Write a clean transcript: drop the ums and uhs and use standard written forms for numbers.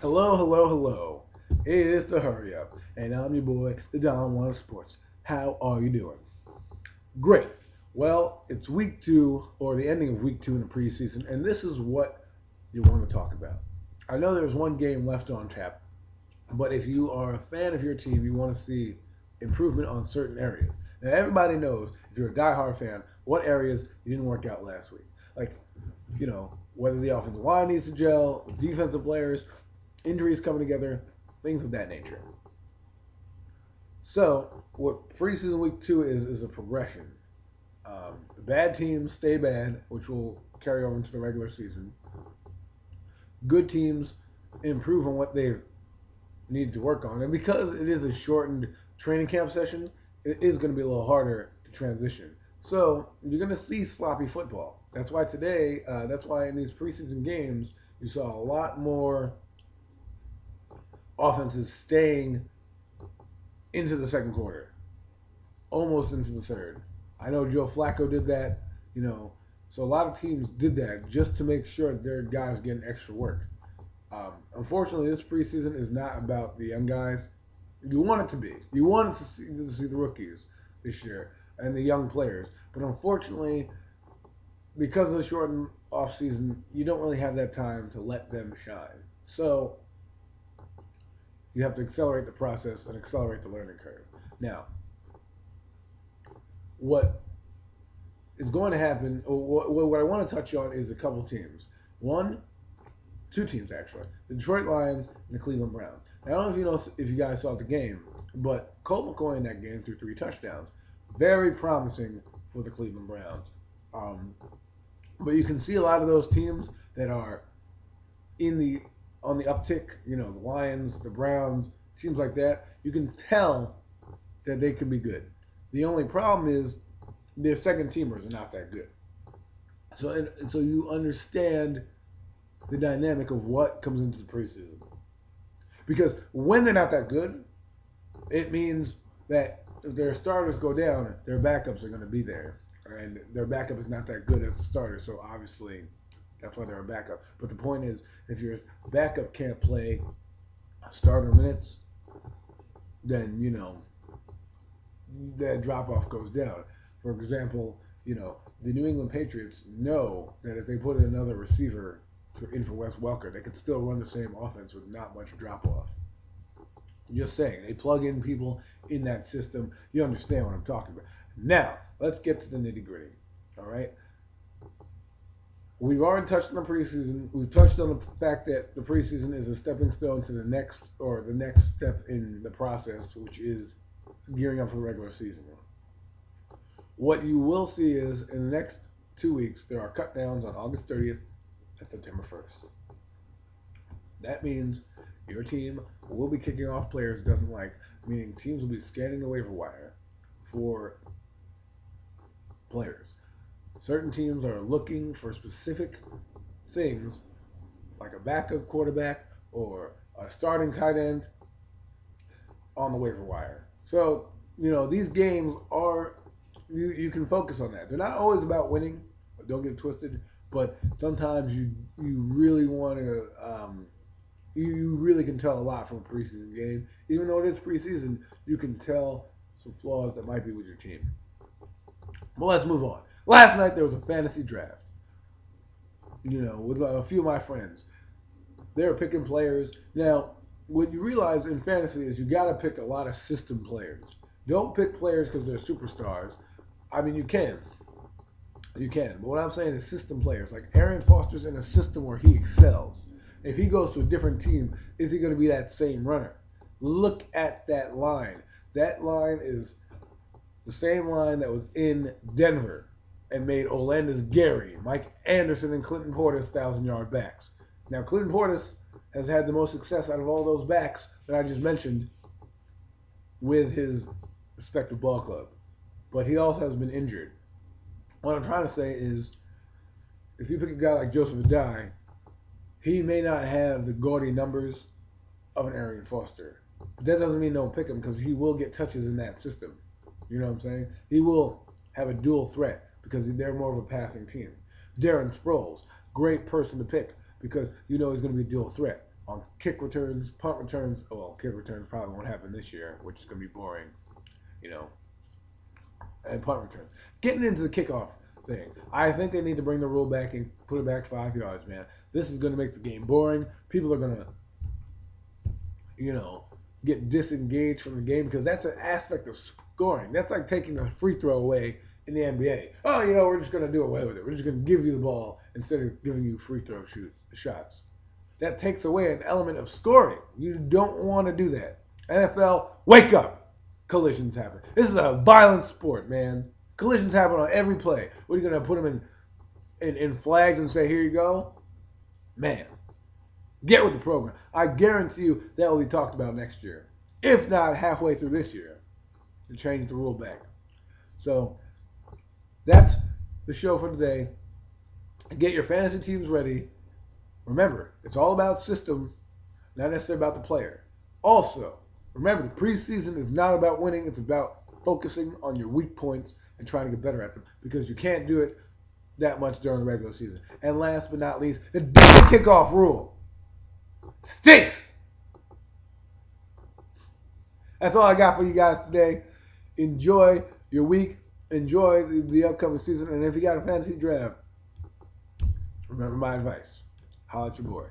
Hello, hello, hello. It is the Hurry Up, and I'm your boy, the Don Juan of Sports. How are you doing? Great. Well, it's week two, or the ending of week two in the preseason, and this is what you want to talk about. I know there's one game left on tap, but if you are a fan of your team, you want to see improvement on certain areas. Now, everybody knows, if you're a diehard fan, what areas didn't work out last week. Like, whether the offensive line needs to gel, defensive players, injuries coming together, things of that nature. So, what preseason week two is a progression. Bad teams stay bad, which will carry over into the regular season. Good teams improve on what they need to work on, and because it is a shortened training camp session, it is going to be a little harder to transition. So you're going to see sloppy football. That's why in these preseason games, you saw a lot more offenses staying into the second quarter, almost into the third. I know Joe Flacco did that, you know, so a lot of teams did that just to make sure their guys getting extra work. Unfortunately, this preseason is not about the young guys. You want it to be. You want it to see the rookies this year and the young players. But unfortunately, because of the shortened off season, you don't really have that time to let them shine. So you have to accelerate the process and accelerate the learning curve. Now, what is going to happen, what I want to touch on is a couple teams. One, two teams actually: the Detroit Lions and the Cleveland Browns. Now, I don't know if you guys saw the game, but Colt McCoy in that game threw three touchdowns. Very promising for the Cleveland Browns. Um, but you can see a lot of those teams that are in the on the uptick. The Lions, the Browns, teams like that. You can tell that they can be good. The only problem is their second teamers are not that good. So you understand the dynamic of what comes into the preseason. Because when they're not that good, it means that if their starters go down, their backups are going to be there. And their backup is not that good as a starter, so obviously that's why they're a backup. But the point is, if your backup can't play starter minutes, then that drop off goes down. For example, the New England Patriots know that if they put in another receiver in for Wes Welker, they could still run the same offense with not much drop off. Just saying, they plug in people in that system. You understand what I'm talking about. Now, let's get to the nitty gritty. All right. We've already touched on the preseason. We've touched on the fact that the preseason is a stepping stone to the next step in the process, which is gearing up for the regular season. What you will see is in the next 2 weeks, there are cut downs on August 30th and September 1st. That means your team will be kicking off players it doesn't like, meaning teams will be scanning the waiver wire for players. Certain teams are looking for specific things like a backup quarterback or a starting tight end on the waiver wire. So, these games are, you can focus on that. They're not always about winning, don't get it twisted, but sometimes you really want to you really can tell a lot from a preseason game. Even though it is preseason, you can tell some flaws that might be with your team. But let's move on. Last night there was a fantasy draft. With a few of my friends, they were picking players. Now, what you realize in fantasy is you got to pick a lot of system players. Don't pick players because they're superstars. I mean, you can. But what I'm saying is system players. Like Arian Foster's in a system where he excels. If he goes to a different team, is he going to be that same runner? Look at that line. That line is the same line that was in Denver and made Olandis Gary, Mike Anderson, and Clinton Portis 1,000-yard backs. Now, Clinton Portis has had the most success out of all those backs that I just mentioned with his respective ball club. But he also has been injured. What I'm trying to say is, if you pick a guy like Joseph Adai, he may not have the gaudy numbers of an Arian Foster. But that doesn't mean don't pick him because he will get touches in that system. You know what I'm saying? He will have a dual threat because they're more of a passing team. Darren Sproles, great person to pick because he's going to be a dual threat. on kick returns, punt returns. Well, kick returns probably won't happen this year, which is going to be boring, you know, and punt returns. Getting into the kickoff thing, I think they need to bring the rule back and put it back 5 yards, man. This is going to make the game boring. People are going to, you know, get disengaged from the game because that's an aspect of scoring. That's like taking a free throw away in the NBA. Oh, you know, we're just going to do away with it. We're just going to give you the ball instead of giving you free throw shots. That takes away an element of scoring. You don't want to do that. NFL, wake up. Collisions happen. This is a violent sport, man. Collisions happen on every play. What are you going to put them in flags and say, here you go? Man, get with the program. I guarantee you that will be talked about next year. If not halfway through this year, to change the rule back. So that's the show for today. Get your fantasy teams ready. Remember, it's all about system, not necessarily about the player. Also, remember the preseason is not about winning. It's about focusing on your weak points and trying to get better at them because you can't do it that much during the regular season. And last but not least, the double kickoff rule stinks. That's all I got for you guys today. Enjoy your week. Enjoy the upcoming season. And if you got a fantasy draft, remember my advice. Holla at your boy.